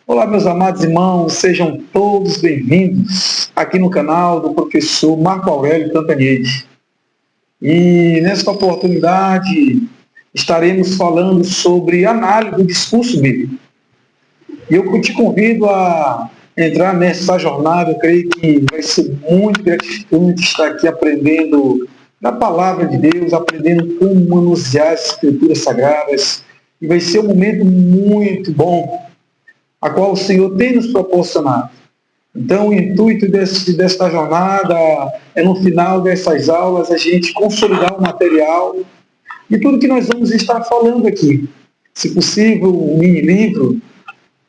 Olá, meus amados irmãos, sejam todos bem-vindos aqui no canal do professor Marco Aurélio Cantanhede. E nesta oportunidade estaremos falando sobre análise do discurso bíblico. E eu te convido a entrar nessa jornada. Eu creio que vai ser muito gratificante estar aqui aprendendo da palavra de Deus, aprendendo como manusear as escrituras sagradas. E vai ser um momento muito bom, a qual o Senhor tem nos proporcionado. Então, o intuito desta jornada é, no final dessas aulas, a gente consolidar o material e tudo que nós vamos estar falando aqui. Se possível, um mini-livro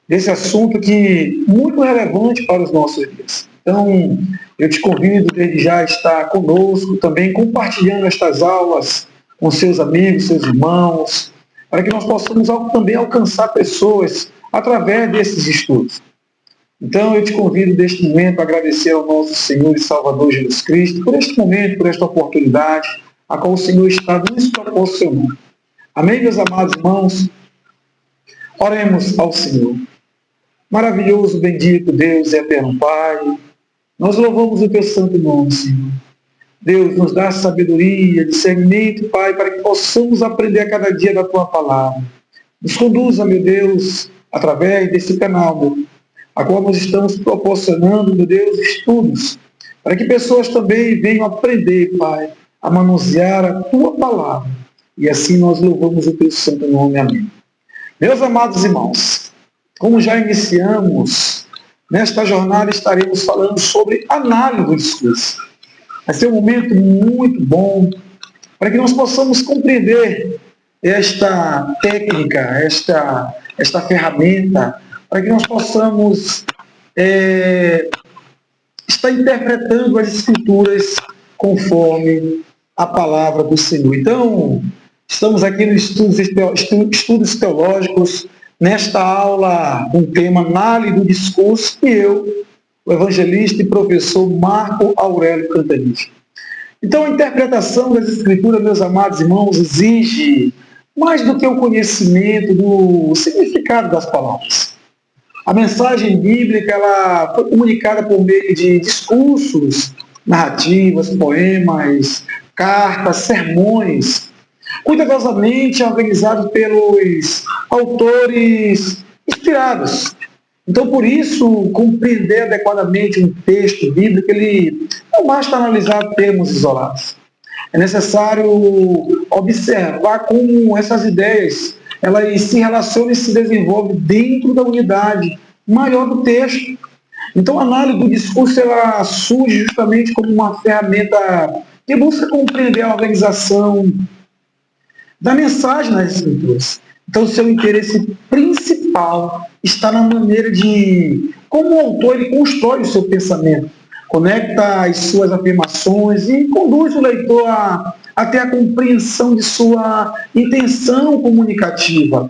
desse assunto que é muito relevante para os nossos dias. Então, eu te convido desde já a estar conosco, também compartilhando estas aulas com seus amigos, seus irmãos, para que nós possamos também alcançar pessoas através desses estudos. Então, eu te convido neste momento a agradecer ao nosso Senhor e Salvador Jesus Cristo por este momento, por esta oportunidade, a qual o Senhor está nos proporcionando. Amém, meus amados irmãos? Oremos ao Senhor. Maravilhoso, bendito Deus e eterno Pai, nós louvamos o teu santo nome, Senhor. Deus, nos dá sabedoria, discernimento, Pai, para que possamos aprender a cada dia da tua palavra. Nos conduza, meu Deus, através desse canal, meu, a qual nós estamos proporcionando, meu Deus, estudos, para que pessoas também venham aprender, Pai, a manusear a tua palavra. E assim nós louvamos o teu santo nome. Amém. Meus amados irmãos, como já iniciamos, nesta jornada estaremos falando sobre análise do discurso. Vai ser um momento muito bom para que nós possamos compreender esta técnica, esta ferramenta, para que nós possamos estar interpretando as Escrituras conforme a palavra do Senhor. Então, estamos aqui nos estudos teológicos, nesta aula com o tema Análise do Discurso, e eu, o evangelista e professor Marco Aurélio Cantanhede. Então, a interpretação das Escrituras, meus amados irmãos, exige mais do que o conhecimento do significado das palavras. A mensagem bíblica ela foi comunicada por meio de discursos, narrativas, poemas, cartas, sermões, cuidadosamente organizados pelos autores inspirados. Então, por isso, compreender adequadamente um texto bíblico, ele não basta analisar termos isolados. É necessário observar como essas ideias elas se relacionam e se desenvolvem dentro da unidade maior do texto. Então, a análise do discurso ela surge justamente como uma ferramenta que busca compreender a organização da mensagem nas Escrituras. Então, seu interesse principal está na maneira de como o autor ele constrói o seu pensamento, conecta as suas afirmações e conduz o leitor até a compreensão de sua intenção comunicativa.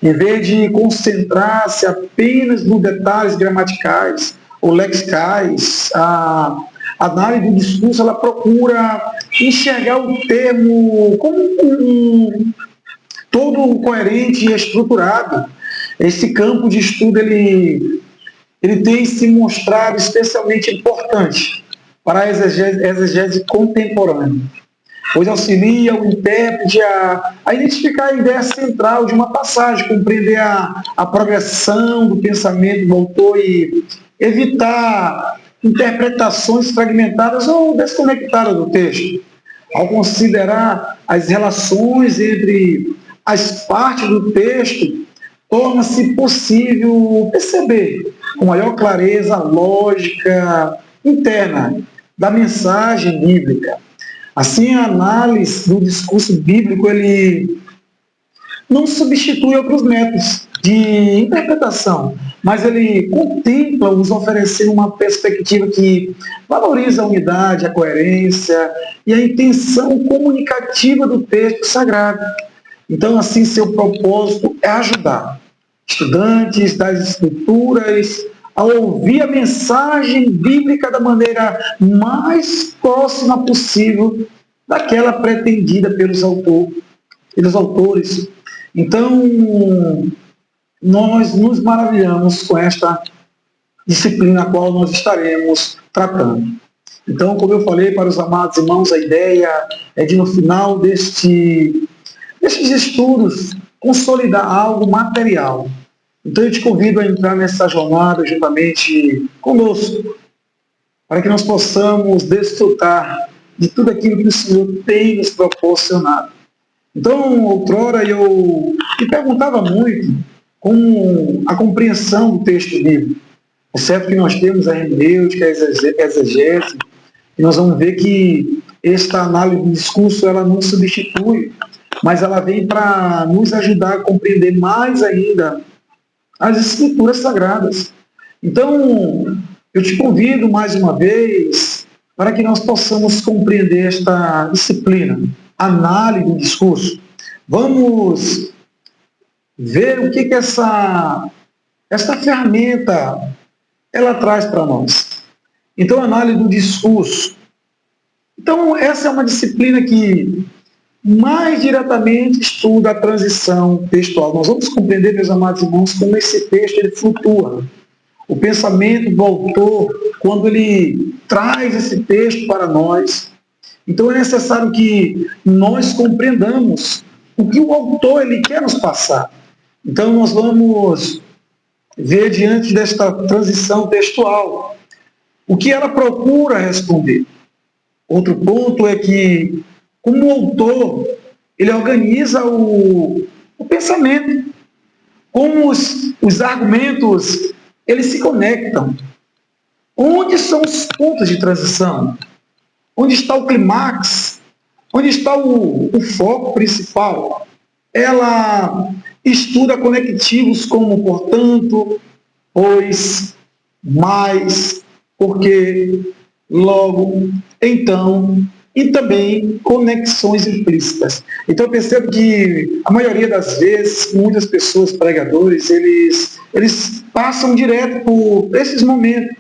Em vez de concentrar-se apenas nos detalhes gramaticais ou lexicais, a análise do discurso ela procura enxergar o termo como todo coerente e estruturado. Esse campo de estudo ele tem se mostrado especialmente importante para a exegese contemporânea, pois auxilia o intérprete a identificar a ideia central de uma passagem, compreender a progressão do pensamento do autor e evitar interpretações fragmentadas ou desconectadas do texto. Ao considerar as relações entre as partes do texto, torna-se possível perceber com maior clareza a lógica interna da mensagem bíblica. Assim, a análise do discurso bíblico ele não substitui outros métodos de interpretação, mas ele contempla os oferecer uma perspectiva que valoriza a unidade, a coerência e a intenção comunicativa do texto sagrado. Então, assim, seu propósito é ajudar estudantes das Escrituras a ouvir a mensagem bíblica da maneira mais próxima possível daquela pretendida pelos autores. Então, nós nos maravilhamos com esta disciplina a qual nós estaremos tratando. Então, como eu falei para os amados irmãos, a ideia é de, no final destes estudos, consolidar algo material. Então, eu te convido a entrar nessa jornada juntamente conosco, para que nós possamos desfrutar de tudo aquilo que o Senhor tem nos proporcionado. Então, outrora, eu me perguntava muito com a compreensão do texto bíblico. É certo que nós temos a hermenêutica, a exegese, e nós vamos ver que esta análise do discurso ela não substitui, mas ela vem para nos ajudar a compreender mais ainda as Escrituras Sagradas. Então, eu te convido mais uma vez para que nós possamos compreender esta disciplina, análise do discurso. Vamos ver o que essa ferramenta ela traz para nós. Então, análise do discurso. Então, essa é uma disciplina que mais diretamente estuda a transição textual. Nós vamos compreender, meus amados irmãos, como esse texto ele flutua. O pensamento do autor, quando ele traz esse texto para nós, então é necessário que nós compreendamos o que o autor ele quer nos passar. Então, nós vamos ver diante desta transição textual o que ela procura responder. Outro ponto é que, como o autor, ele organiza o pensamento, como os argumentos, eles se conectam. Onde são os pontos de transição? Onde está o clímax? Onde está o foco principal? Ela estuda conectivos como, portanto, pois, mais, porque, logo, então, e também conexões implícitas. Então eu percebo que a maioria das vezes, muitas pessoas, pregadores, eles passam direto por esses momentos.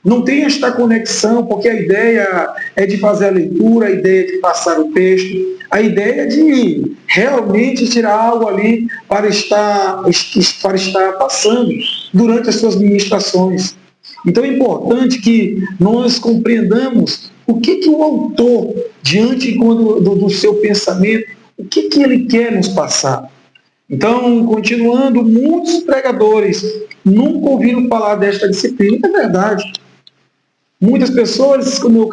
Não tem esta conexão, porque a ideia é de fazer a leitura, a ideia é de passar o texto, a ideia é de realmente tirar algo ali para estar passando durante as suas ministrações. Então é importante que nós compreendamos o que o autor, diante do seu pensamento, o que ele quer nos passar. Então, continuando, muitos pregadores nunca ouviram falar desta disciplina, é verdade. Muitas pessoas, como eu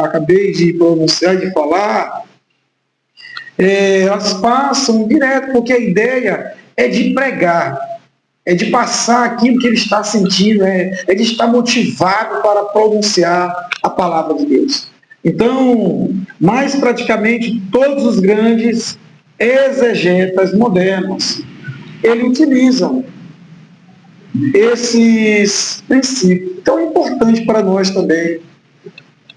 acabei de pronunciar, de falar, elas passam direto, porque a ideia é de pregar, é de passar aquilo que ele está sentindo, é de estar motivado para pronunciar a palavra de Deus. Então, mais praticamente todos os grandes exegetas modernos, eles utilizam esses princípios. Então é importante para nós também,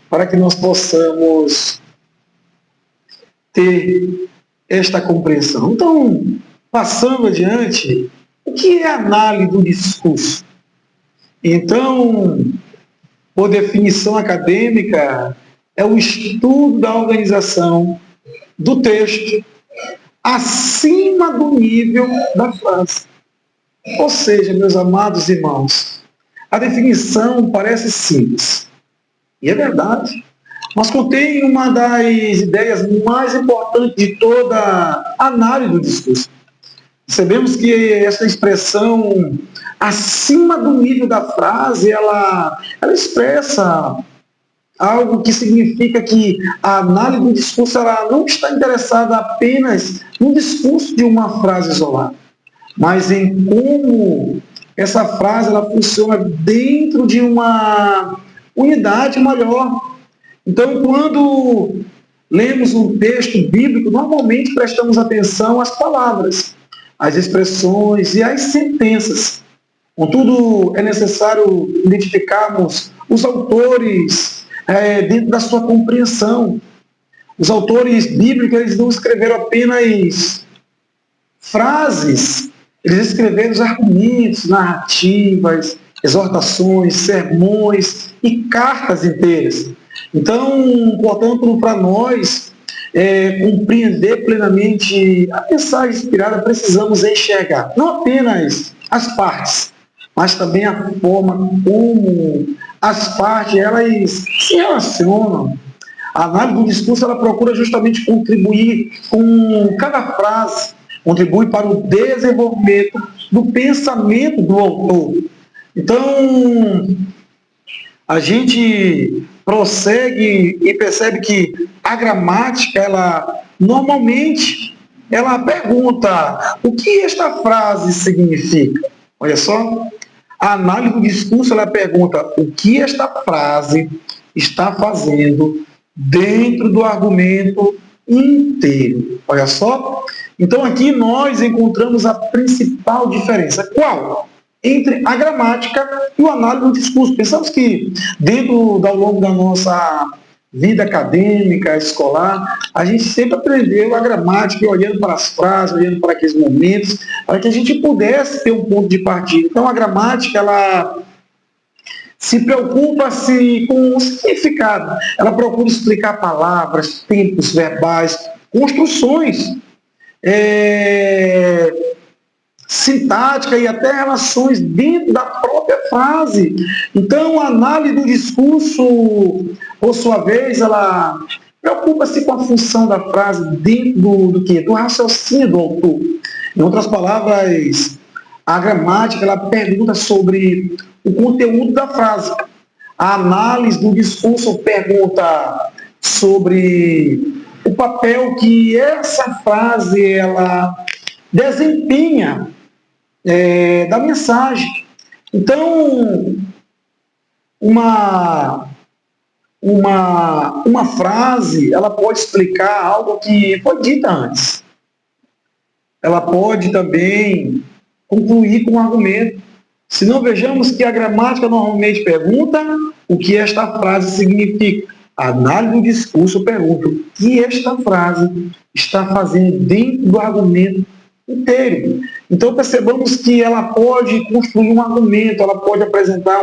para que nós possamos ter esta compreensão. Então, passando adiante, o que é análise do discurso? Então, por definição acadêmica, é o estudo da organização do texto acima do nível da frase. Ou seja, meus amados irmãos, a definição parece simples, e é verdade, mas contém uma das ideias mais importantes de toda a análise do discurso. Sabemos que essa expressão acima do nível da frase, ela expressa algo que significa que a análise do discurso ela não está interessada apenas no discurso de uma frase isolada, mas em como essa frase ela funciona dentro de uma unidade maior. Então, quando lemos um texto bíblico, normalmente prestamos atenção às palavras, às expressões e às sentenças. Contudo, é necessário identificarmos os autores dentro da sua compreensão. Os autores bíblicos eles não escreveram apenas frases, eles escreveram os argumentos, narrativas, exortações, sermões e cartas inteiras. Então, portanto, para nós, compreender plenamente a mensagem inspirada, precisamos enxergar não apenas as partes, mas também a forma como as partes elas se relacionam. A análise do discurso ela procura justamente contribuir com cada frase, contribui para o desenvolvimento do pensamento do autor. Então, a gente prossegue e percebe que a gramática, ela normalmente, ela pergunta o que esta frase significa. Olha só, a análise do discurso, ela pergunta o que esta frase está fazendo dentro do argumento inteiro. Olha só. Então aqui nós encontramos a principal diferença. Qual? Entre a gramática e o análise do discurso. Pensamos que ao longo da nossa vida acadêmica, escolar, a gente sempre aprendeu a gramática, olhando para as frases, olhando para aqueles momentos, para que a gente pudesse ter um ponto de partida. Então a gramática, ela se preocupa com o significado. Ela procura explicar palavras, tempos verbais, construções, sintática e até relações dentro da própria frase. Então, a análise do discurso, por sua vez, ela preocupa-se com a função da frase dentro do raciocínio do autor. Em outras palavras, a gramática ela pergunta sobre o conteúdo da frase. A análise do discurso pergunta sobre o papel que essa frase ela desempenha da mensagem. Então, uma frase ela pode explicar algo que foi dito antes. Ela pode também concluir com um argumento. Se não, vejamos que a gramática normalmente pergunta o que esta frase significa. A análise do discurso pergunta o que esta frase está fazendo dentro do argumento inteiro. Então percebamos que ela pode construir um argumento, ela pode apresentar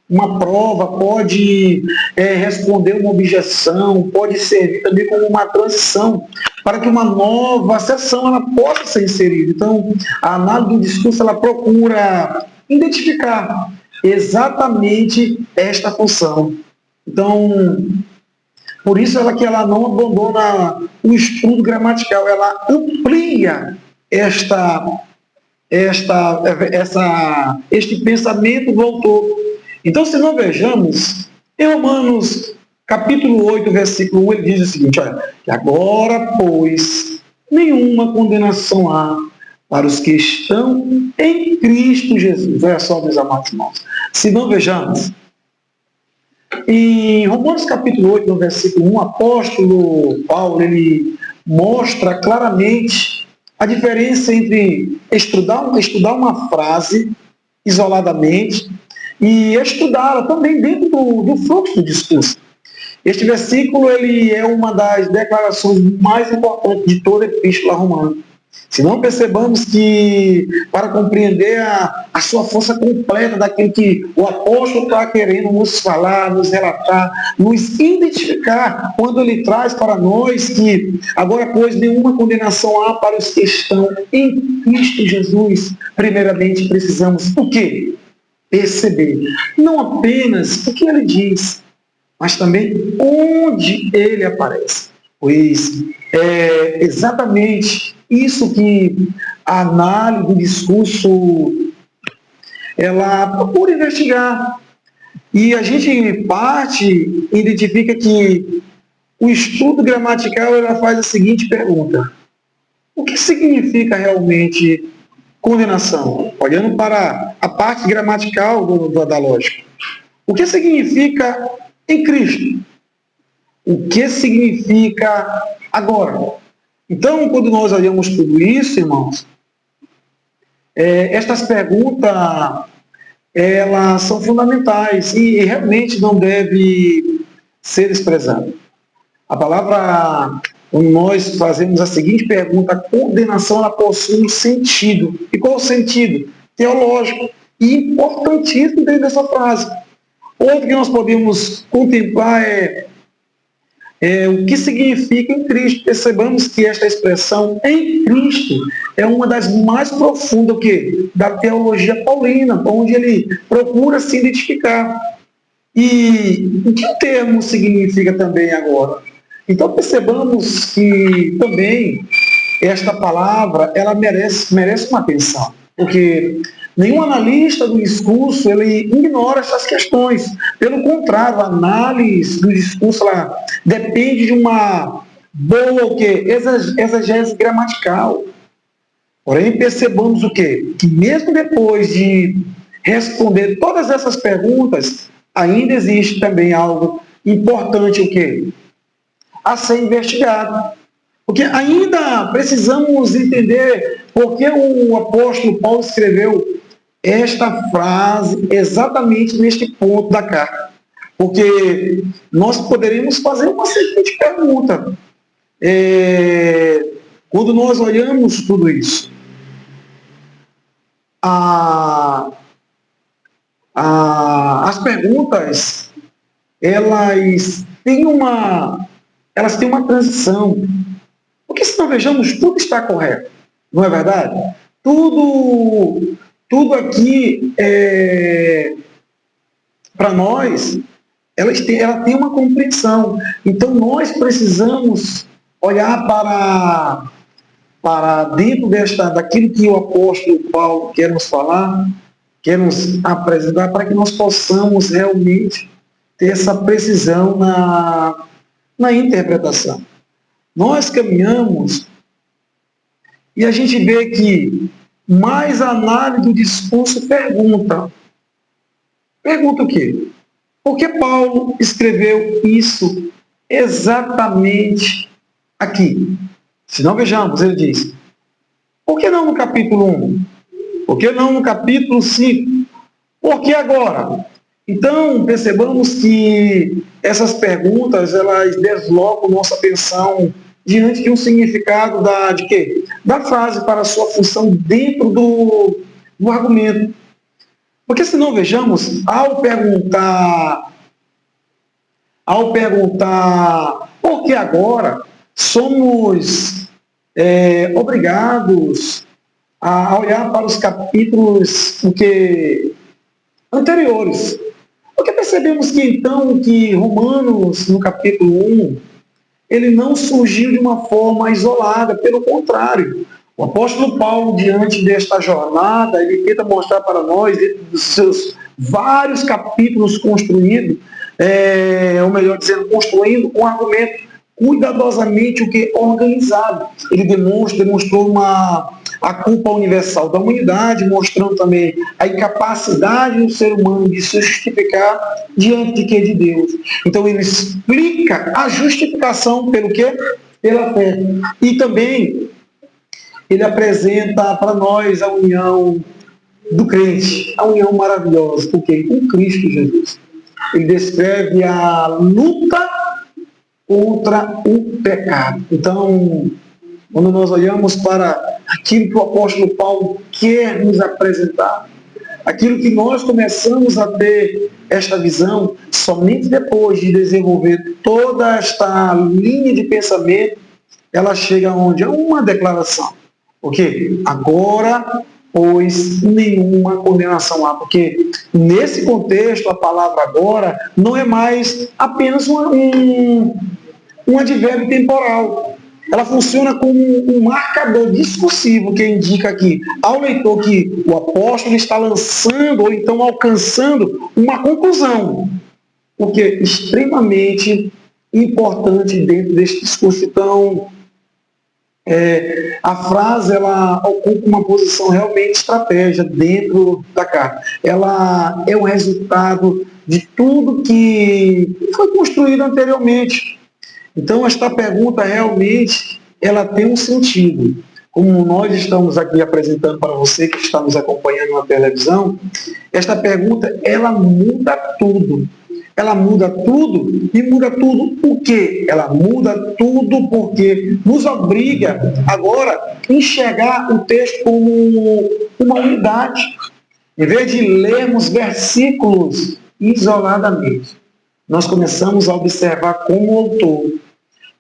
uma prova, pode responder uma objeção, pode servir também como uma transição para que uma nova sessão ela possa ser inserida. Então, a análise do discurso ela procura identificar exatamente esta função. Então, por isso que ela não abandona o estudo gramatical, ela amplia este pensamento do autor. Então, se não vejamos, em Romanos capítulo 8, versículo 1, ele diz o seguinte, olha, que agora, pois, nenhuma condenação há para os que estão em Cristo Jesus. Olha só, meus amados irmãos. Se não vejamos, em Romanos capítulo 8, no versículo 1, o apóstolo Paulo, ele mostra claramente a diferença entre estudar uma frase isoladamente e estudá-la também dentro do fluxo do discurso. Este versículo ele é uma das declarações mais importantes de toda a epístola romana. Se não percebamos que, para compreender a sua força completa daquilo que o apóstolo está querendo nos falar, nos relatar, nos identificar, quando ele traz para nós que agora, pois, nenhuma condenação há para os que estão em Cristo Jesus, primeiramente precisamos o quê? Perceber não apenas o que ele diz, mas também onde ele aparece. Pois é exatamente isso que a análise do discurso ela procura investigar. E a gente identifica que o estudo gramatical ela faz a seguinte pergunta: o que significa realmente condenação? Olhando para a parte gramatical da lógica. O que significa em Cristo? O que significa agora? Então, quando nós olhamos tudo isso, irmãos, estas perguntas, elas são fundamentais e realmente não deve ser desprezada. A palavra, quando nós fazemos a seguinte pergunta, a condenação, ela possui um sentido. E qual o sentido? Teológico e importantíssimo dentro dessa frase. Outro que nós podemos contemplar o que significa em Cristo. Percebamos que esta expressão em Cristo é uma das mais profundas da teologia paulina, onde ele procura se identificar. E o que o termo significa também agora? Então percebamos que também esta palavra ela merece uma atenção, porque nenhum analista do discurso ele ignora essas questões. Pelo contrário, a análise do discurso ela depende de uma boa exegese gramatical. Porém, percebamos que mesmo depois de responder todas essas perguntas, ainda existe também algo importante a ser investigado. Porque ainda precisamos entender por que o apóstolo Paulo escreveu esta frase exatamente neste ponto da carta. Porque nós poderíamos fazer uma seguinte pergunta. Quando nós olhamos tudo isso, as perguntas, elas têm uma transição. Porque se não vejamos, tudo está correto. Não é verdade? Tudo aqui, para nós, ela tem uma compreensão. Então, nós precisamos olhar para dentro daquilo que o apóstolo Paulo quer nos falar, quer nos apresentar, para que nós possamos realmente ter essa precisão na interpretação. Nós caminhamos e a gente vê que mais análise do discurso pergunta o quê? Por que Paulo escreveu isso exatamente aqui? Se não vejamos, ele diz, por que não no capítulo 1? Por que não no capítulo 5? Por que agora? Então, percebamos que essas perguntas, elas deslocam nossa atenção diante de um significado da frase para a sua função dentro do argumento. Porque se não vejamos, ao perguntar por que agora, somos obrigados a olhar para os capítulos anteriores. Porque percebemos que Romanos, no capítulo 1, ele não surgiu de uma forma isolada, pelo contrário. O apóstolo Paulo, diante desta jornada, ele tenta mostrar para nós, dentro dos seus vários capítulos construídos, ou melhor dizendo, construindo um argumento cuidadosamente organizado. Ele demonstrou a culpa universal da humanidade, mostrando também a incapacidade do ser humano de se justificar diante de Deus. Então ele explica a justificação pelo quê? Pela fé. E também ele apresenta para nós a união do crente, a união maravilhosa, porque com Cristo Jesus. Ele descreve a luta contra o pecado. Então, quando nós olhamos para aquilo que o apóstolo Paulo quer nos apresentar, aquilo que nós começamos a ter esta visão, somente depois de desenvolver toda esta linha de pensamento, ela chega onde? A uma declaração. Porque agora, pois, nenhuma condenação há. Porque nesse contexto, a palavra agora não é mais apenas um advérbio temporal. Ela funciona como um marcador discursivo que indica aqui ao leitor que o apóstolo está lançando ou então alcançando uma conclusão. Porque é extremamente importante dentro deste discurso. Então, a frase ela ocupa uma posição realmente estratégica dentro da carta. Ela é o resultado de tudo que foi construído anteriormente. Então, esta pergunta realmente ela tem um sentido. Como nós estamos aqui apresentando para você que está nos acompanhando na televisão, esta pergunta ela muda tudo. Ela muda tudo e muda tudo o quê? Ela muda tudo porque nos obriga agora a enxergar o texto como uma unidade. Em vez de lermos versículos isoladamente, nós começamos a observar como o autor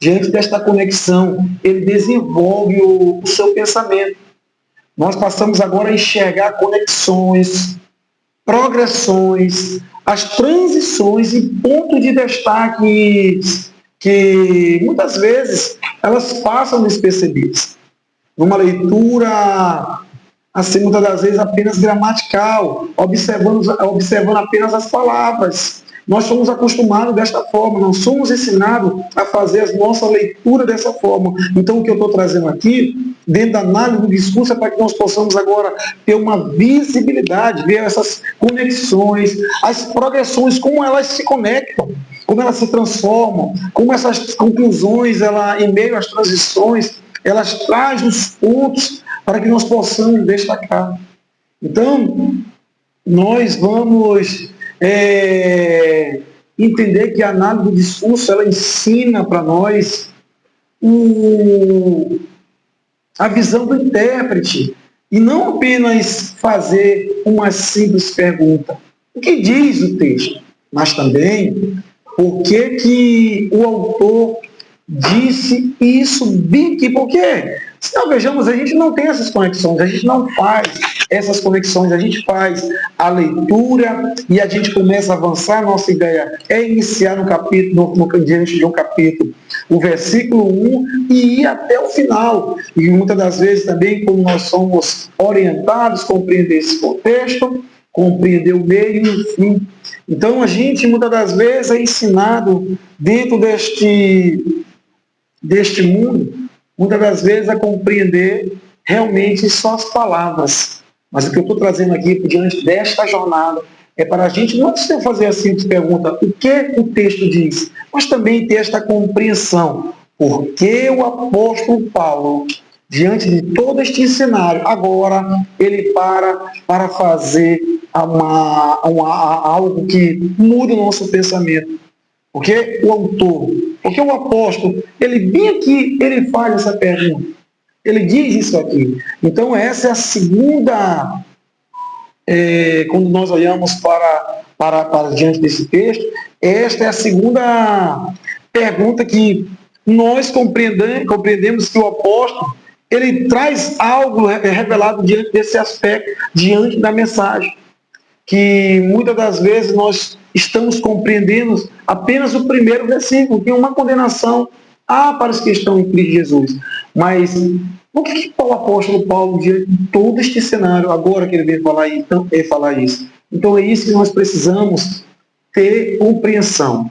diante desta conexão, ele desenvolve o seu pensamento. Nós passamos agora a enxergar conexões, progressões, as transições e pontos de destaque que muitas vezes elas passam despercebidas. Numa leitura, assim, muitas das vezes apenas gramatical, observando apenas as palavras. Nós somos acostumados desta forma, nós somos ensinados a fazer a nossa leitura dessa forma. Então, o que eu estou trazendo aqui, dentro da análise do discurso, é para que nós possamos agora ter uma visibilidade, ver essas conexões, as progressões, como elas se conectam, como elas se transformam, como essas conclusões, em meio às transições, elas trazem os pontos para que nós possamos destacar. Então, nós vamos entender que a análise do discurso, ela ensina para nós a visão do intérprete, e não apenas fazer uma simples pergunta. O que diz o texto? Mas também, por que o autor disse isso bem aqui? Por quê? Se nós vejamos, a gente não tem essas conexões, a gente não faz essas conexões, a gente faz a leitura e a gente começa a avançar. Nossa ideia é iniciar no capítulo, diante de um capítulo, o versículo 1 e ir até o final. E muitas das vezes também, como nós somos orientados a compreender esse contexto, compreender o meio e o fim. Então a gente muitas das vezes é ensinado dentro deste mundo, muitas das vezes a compreender realmente só as palavras. Mas o que eu estou trazendo aqui diante desta jornada é para a gente não só fazer a simples pergunta, o que o texto diz, mas também ter esta compreensão. Por que o apóstolo Paulo, diante de todo este cenário, agora ele para fazer algo que muda o nosso pensamento? Porque o autor, porque o apóstolo, ele vem aqui, ele faz essa pergunta. Ele diz isso aqui. Então, essa é a segunda, quando nós olhamos para diante desse texto, esta é a segunda pergunta que nós compreendemos que o apóstolo, ele traz algo revelado diante desse aspecto, diante da mensagem. Que muitas das vezes nós estamos compreendendo apenas o primeiro versículo, que é uma condenação para os que estão em Cristo Jesus. Mas o que o apóstolo Paulo, diante de todo este cenário, agora que ele veio falar isso? Então é isso que nós precisamos ter compreensão.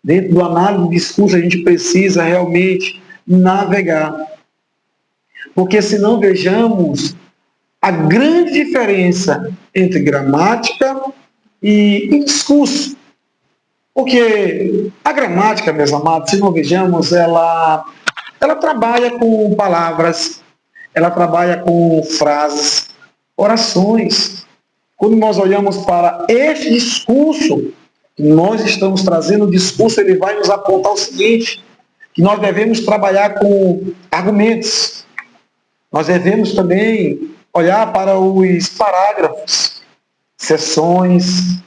Dentro do análise do discurso, a gente precisa realmente navegar. Porque se não vejamos a grande diferença entre gramática e discurso. Porque a gramática, meus amados, se não vejamos, ela trabalha com palavras, ela trabalha com frases, orações. Quando nós olhamos para este discurso, que nós estamos trazendo, o discurso ele vai nos apontar o seguinte, que nós devemos trabalhar com argumentos. Nós devemos também olhar para os parágrafos, seções,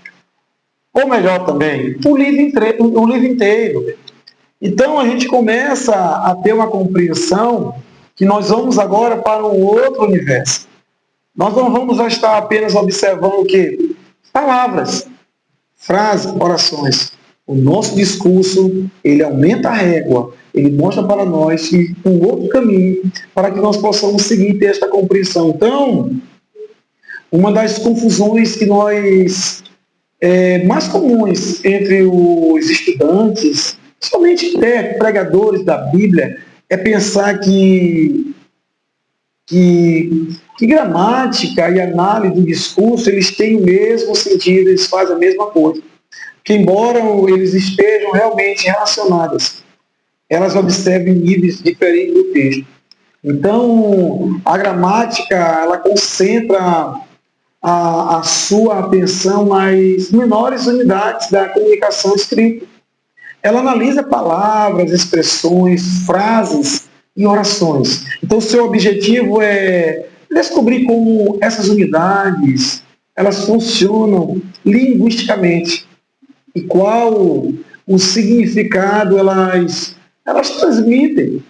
ou melhor também, o livro inteiro. Então a gente começa a ter uma compreensão que nós vamos agora para um outro universo. Nós não vamos estar apenas observando o quê? Palavras, frases, orações. O nosso discurso, ele aumenta a régua, ele mostra para nós um outro caminho para que nós possamos seguir e ter esta compreensão. Então, uma das confusões que nós, mais comuns entre os estudantes, somente pregadores da Bíblia, é pensar que gramática e análise do discurso, eles têm o mesmo sentido, eles fazem a mesma coisa. Que embora eles estejam realmente relacionadas, elas observam níveis diferentes do texto. Então, a gramática, ela concentra a sua atenção nas menores unidades da comunicação escrita. Ela analisa palavras, expressões, frases e orações. Então, seu objetivo é descobrir como essas unidades, elas funcionam linguisticamente e qual o significado elas elas transmitem.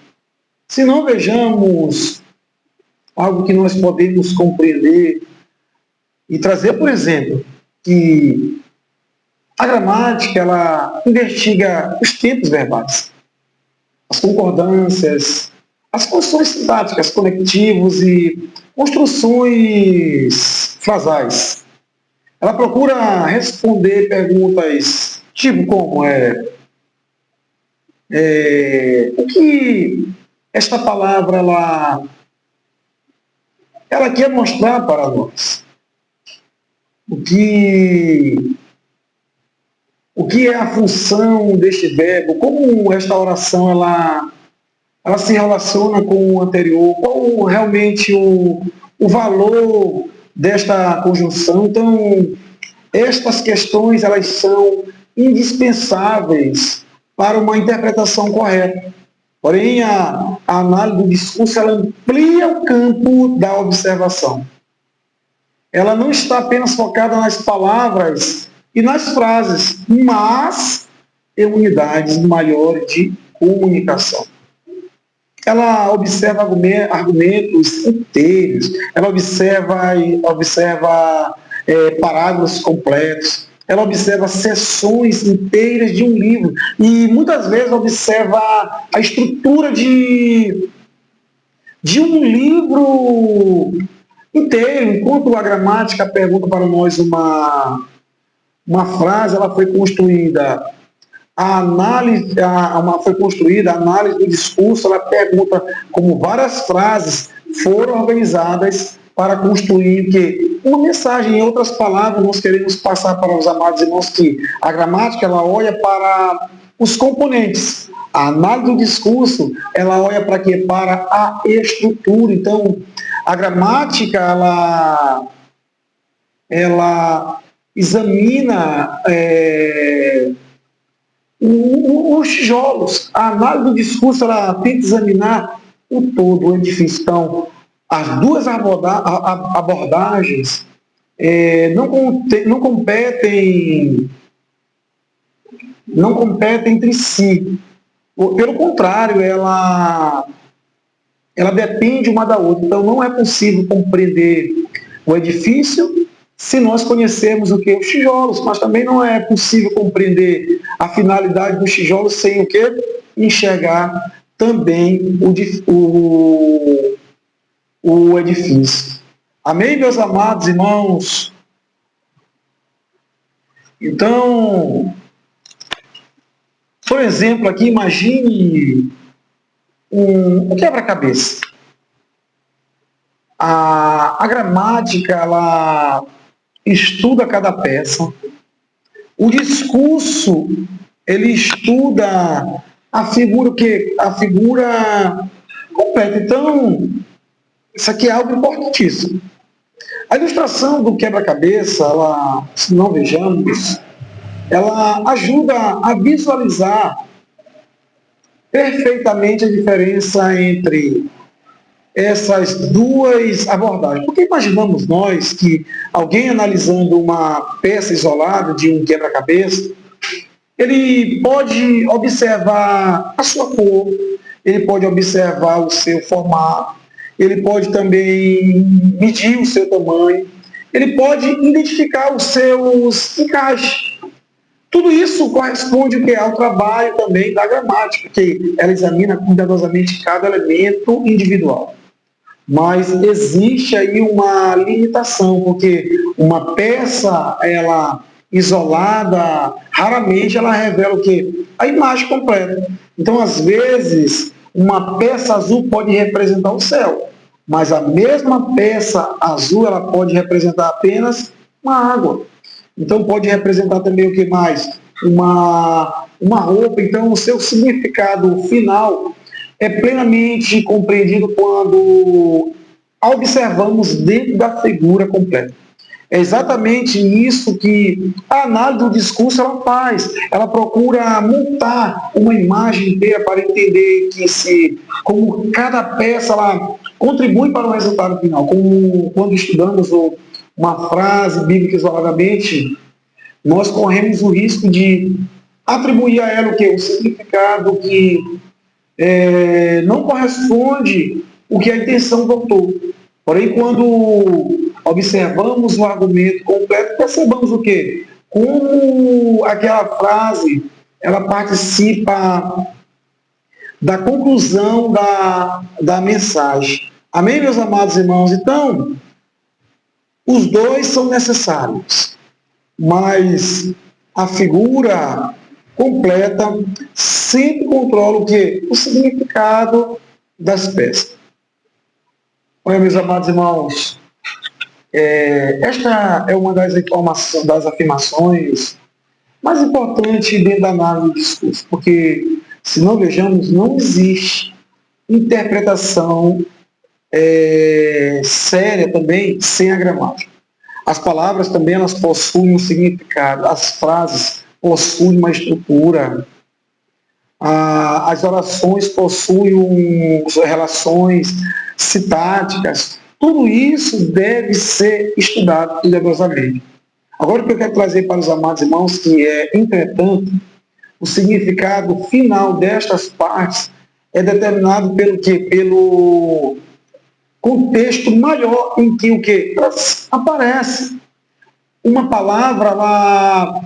Se não vejamos algo que nós podemos compreender e trazer, por exemplo, que a gramática, ela investiga os tempos verbais, as concordâncias, as construções sintáticas, conectivos e construções frasais. Ela procura responder perguntas tipo como o que esta palavra ela quer mostrar para nós. O que é a função deste verbo, como esta oração ela se relaciona com o anterior, qual realmente o valor desta conjunção. Então, estas questões elas são indispensáveis para uma interpretação correta. Porém, a análise do discurso ela amplia o campo da observação. Ela não está apenas focada nas palavras e nas frases, mas em unidades maiores de comunicação. Ela observa argumentos inteiros, ela observa parágrafos completos, ela observa seções inteiras de um livro e muitas vezes observa a estrutura de um livro inteiro. Enquanto a gramática pergunta para nós uma frase, ela foi construída. A análise do discurso, ela pergunta como várias frases foram organizadas para construir que uma mensagem. Em outras palavras, nós queremos passar para os amados irmãos que a gramática ela olha para os componentes. A análise do discurso, ela olha para quê? Para a estrutura. Então, a gramática, ela examina os tijolos. A análise do discurso ela tenta examinar o todo, o edifício. Então, as duas abordagens não competem entre si. Pelo contrário, ela depende uma da outra. Então, não é possível compreender o edifício se nós conhecermos o que? Os tijolos, mas também não é possível compreender a finalidade dos tijolos sem o que? Enxergar também o edifício. Amém, meus amados irmãos? Então, por exemplo, aqui imagine um quebra-cabeça. A gramática, ela estuda cada peça. O discurso, ele estuda a figura completa. Então, isso aqui é algo importantíssimo. A ilustração do quebra-cabeça, se não vejamos, ela ajuda a visualizar perfeitamente a diferença entre essas duas abordagens. Porque imaginamos nós que alguém analisando uma peça isolada de um quebra-cabeça, ele pode observar a sua cor, ele pode observar o seu formato, ele pode também medir o seu tamanho, ele pode identificar os seus encaixes. Tudo isso corresponde ao trabalho também da gramática, que ela examina cuidadosamente cada elemento individual. Mas existe aí uma limitação, porque uma peça, ela isolada, raramente ela revela o quê? A imagem completa. Então, às vezes, uma peça azul pode representar o céu, mas a mesma peça azul, ela pode representar apenas uma água. Então, pode representar também o que mais? Uma roupa. Então, o seu significado final é plenamente compreendido quando observamos dentro da figura completa. É exatamente isso que a análise do discurso ela faz. Ela procura montar uma imagem inteira para entender como cada peça ela contribui para o resultado final. Como quando estudamos uma frase bíblica isoladamente, nós corremos o risco de atribuir a ela o significado que não corresponde o que a intenção do autor. Porém, quando observamos o argumento completo, percebamos o quê? Como aquela frase, ela participa da conclusão da mensagem. Amém, meus amados irmãos? Então, os dois são necessários, mas a figura completa sempre controla o quê? O significado das peças. Olha, meus amados irmãos, esta é uma das afirmações mais importantes dentro da análise do discurso, porque, se não vejamos, não existe interpretação séria também sem a gramática. As palavras também elas possuem um significado, as frases possuem uma estrutura, as orações possuem relações sintáticas. Tudo isso deve ser estudado cuidadosamente. Agora, o que eu quero trazer para os amados irmãos, que entretanto, o significado final destas partes é determinado pelo quê? Pelo contexto maior em que o quê? Aparece. Uma palavra, ela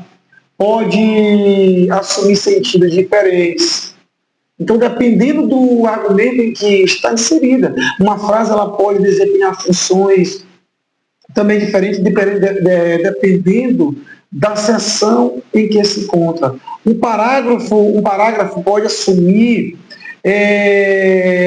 pode assumir sentidos diferentes. Então, dependendo do argumento em que está inserida, uma frase ela pode desempenhar funções também diferentes, dependendo da seção em que se encontra. Um parágrafo pode assumir,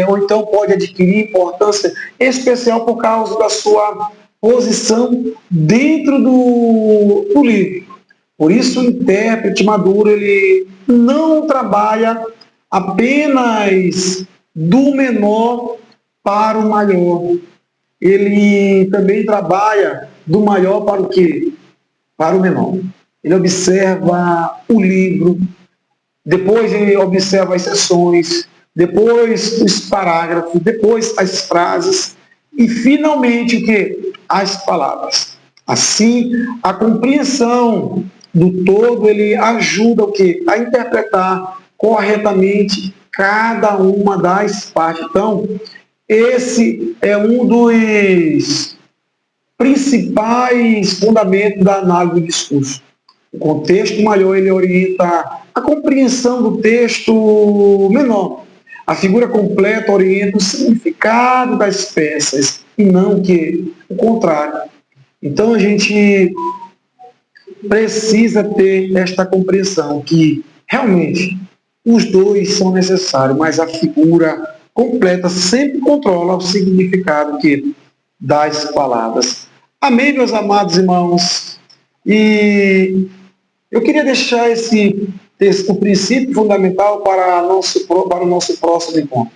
ou então pode adquirir importância especial por causa da sua posição dentro do livro. Por isso, o intérprete maduro ele não trabalha apenas do menor para o maior. Ele também trabalha do maior para o quê? Para o menor. Ele observa o livro, depois ele observa as seções, depois os parágrafos, depois as frases e, finalmente, o quê? As palavras. Assim, a compreensão do todo, ele ajuda o quê? A interpretar corretamente cada uma das partes. Então, esse é um dos principais fundamentos da análise do discurso. O contexto maior, ele orienta a compreensão do texto menor. A figura completa orienta o significado das peças e não o contrário. Então, a gente precisa ter esta compreensão que, realmente, os dois são necessários, mas a figura completa sempre controla o significado das palavras. Amém, meus amados irmãos? E eu queria deixar o princípio fundamental para o nosso próximo encontro.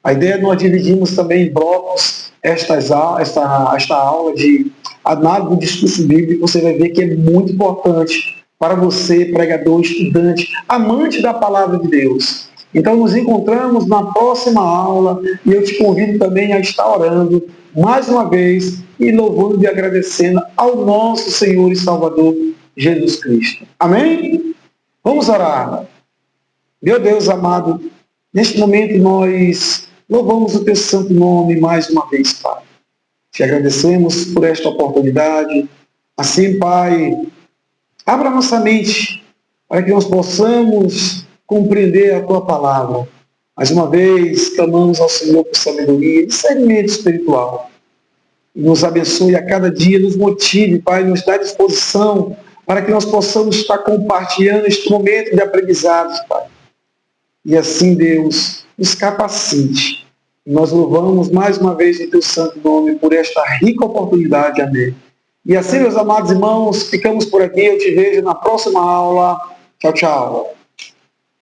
A ideia é nós dividimos também em blocos esta aula de análise do discurso bíblico. Você vai ver que é muito importante para você, pregador, estudante, amante da palavra de Deus. Então, nos encontramos na próxima aula e eu te convido também a estar orando mais uma vez e louvando e agradecendo ao nosso Senhor e Salvador Jesus Cristo. Amém? Vamos orar. Meu Deus amado, neste momento nós louvamos o teu santo nome mais uma vez, Pai. Te agradecemos por esta oportunidade. Assim, Pai, abra nossa mente para que nós possamos compreender a Tua palavra. Mais uma vez, clamamos ao Senhor por sabedoria e discernimento espiritual. Nos abençoe a cada dia, nos motive, Pai, nos dá disposição para que nós possamos estar compartilhando este momento de aprendizados, Pai. E assim, Deus, nos capacite. Nós louvamos mais uma vez o Teu santo nome por esta rica oportunidade. Amém. E assim, meus amados irmãos, ficamos por aqui. Eu te vejo na próxima aula. Tchau, tchau.